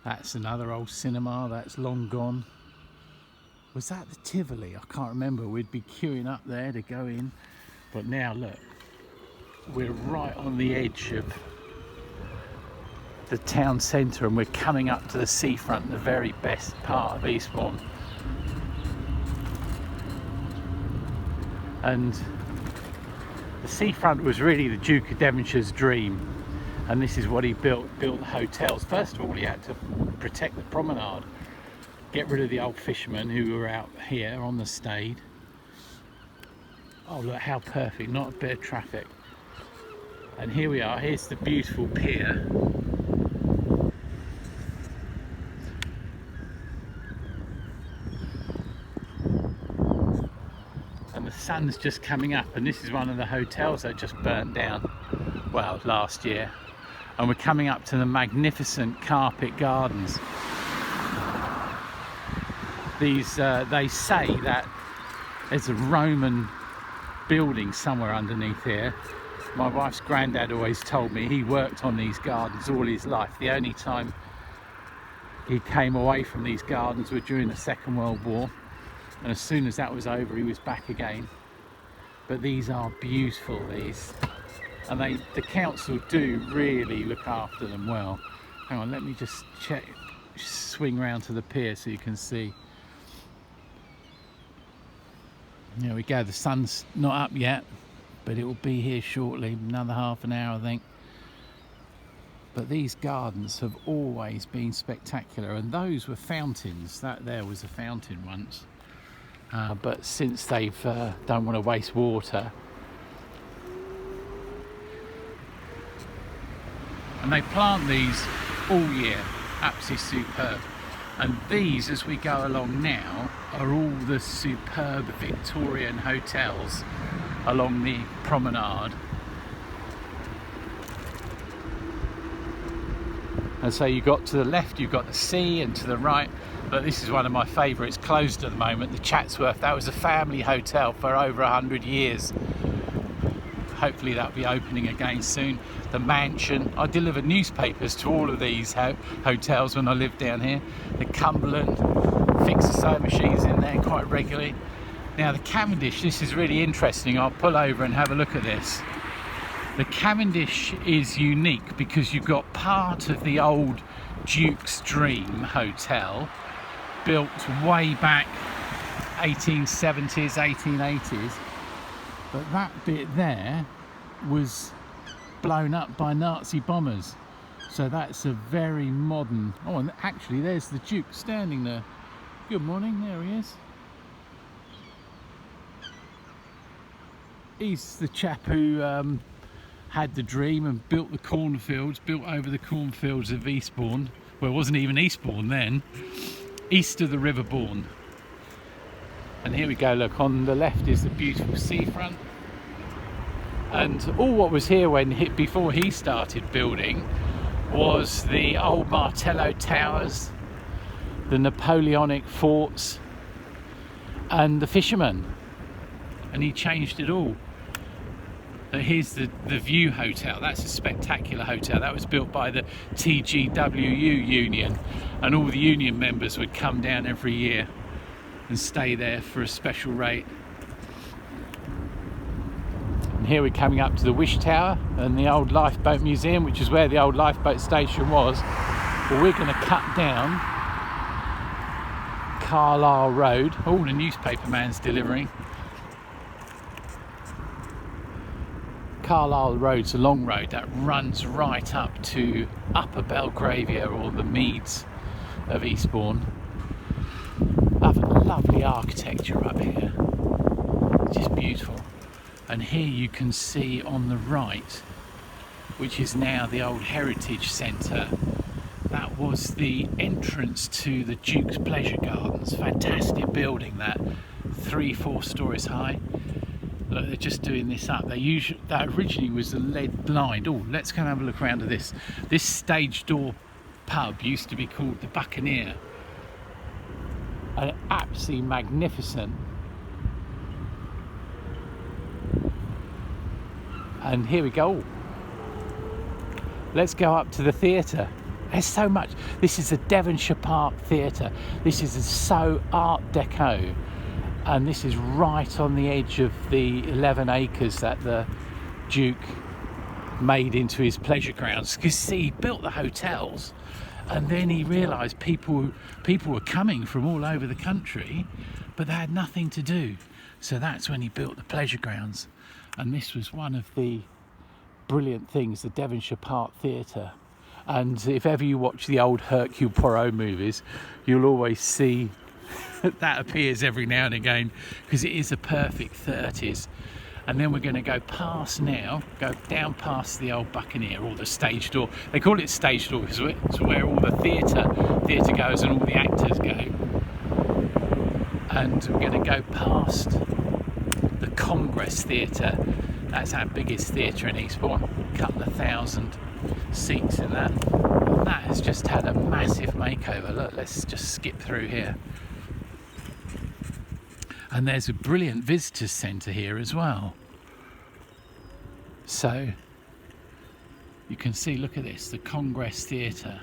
That's another old cinema that's long gone. Was that the Tivoli? I can't remember. We'd be queuing up there to go in. But now look, we're right on the edge of the town centre and we're coming up to the seafront, the very best part of Eastbourne. And the seafront was really the Duke of Devonshire's dream, and this is what he built the hotels. First of all, he had to protect the promenade, get rid of the old fishermen who were out here on the Stade. Oh look how perfect, not a bit of traffic. And here we are, here's the beautiful pier. And the sun's just coming up, and this is one of the hotels that just burnt down, well, last year. And we're coming up to the magnificent carpet gardens. These, they say that there's a Roman building somewhere underneath here. My wife's granddad always told me he worked on these gardens all his life. The only time he came away from these gardens were during the Second World War, and as soon as that was over he was back again. But these are beautiful, these, and the council do really look after them well. Hang on, let me just check, swing round to the pier so you can see. There we go, the sun's not up yet, but it will be here shortly, another half an hour I think. But these gardens have always been spectacular, and those were fountains. That there was a fountain once, but since they've don't want to waste water, and they plant these all year, absolutely superb. And these, as we go along now, are all the superb Victorian hotels along the promenade. And so you got to the left, you've got the sea, and to the right, but this is one of my favourites, closed at the moment, the Chatsworth. That was a family hotel for over 100 years. Hopefully that'll be opening again soon. The Mansion. I delivered newspapers to all of these hotels when I lived down here. The Cumberland, fix the sewing machines in there quite regularly. Now the Cavendish, this is really interesting. I'll pull over and have a look at this. The Cavendish is unique because you've got part of the old Duke's Dream Hotel, built way back 1870s, 1880s. But that bit there was blown up by Nazi bombers. So that's a very modern... Oh, and actually there's the Duke standing there. Good morning, there he is. He's the chap who had the dream and built the cornfields, built over the cornfields of Eastbourne. Well, it wasn't even Eastbourne then. East of the River Bourne. And here we go, look, on the left is the beautiful seafront. And all what was here before he started building was the old Martello Towers, the Napoleonic forts, and the fishermen. And he changed it all. Here's the View Hotel. That's a spectacular hotel. That was built by the TGWU union, and all the union members would come down every year and stay there for a special rate. And here we're coming up to the Wish Tower and the old lifeboat museum, which is where the old lifeboat station was. Well, we're going to cut down Carlisle Road. Oh, the newspaper man's delivering. Carlisle Road's a long road that runs right up to Upper Belgravia, or the Meads of Eastbourne. Lovely architecture up here, just beautiful. And here you can see on the right, which is now the old Heritage Centre, that was the entrance to the Duke's Pleasure Gardens. Fantastic building, that 3-4 stories high. Look, they're just doing this up. That originally was a lead blind. Oh, let's go and have a look around at this. This stage door pub used to be called the Buccaneer. And absolutely magnificent. And here we go. Let's go up to the theatre There's so much. This is the Devonshire Park Theatre. This is so Art Deco, and this is right on the edge of the 11 acres that the Duke made into his pleasure grounds. Because see, he built the hotels, and then he realised people were coming from all over the country, but they had nothing to do. So that's when he built the pleasure grounds, and this was one of the brilliant things, the Devonshire Park Theatre. And if ever you watch the old Hercule Poirot movies, you'll always see that appears every now and again, because it is a perfect 30s. And then we're going to go past now, go down past the old Buccaneer, or the stage door. They call it stage door because it's where all the theatre goes and all the actors go. And we're going to go past the Congress Theatre. That's our biggest theatre in Eastbourne. A couple of 1,000 seats in that. And that has just had a massive makeover. Look, let's just skip through here. And there's a brilliant visitors centre here as well. So you can see, look at this, the Congress Theatre.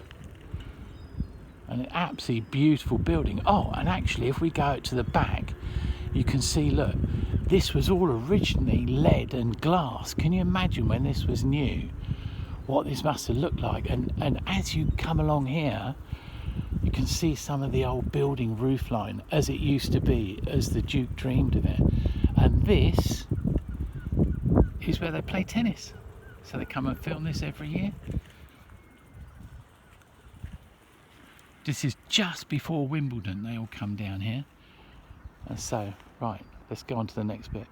And an absolutely beautiful building. Oh, and actually if we go out to the back, you can see, look, this was all originally lead and glass. Can you imagine when this was new, what this must have looked like? And as you come along here, you can see some of the old building roofline as it used to be, as the Duke dreamed of it. And this is where they play tennis. So they come and film this every year. This is just before Wimbledon, they all come down here. And so, right, let's go on to the next bit.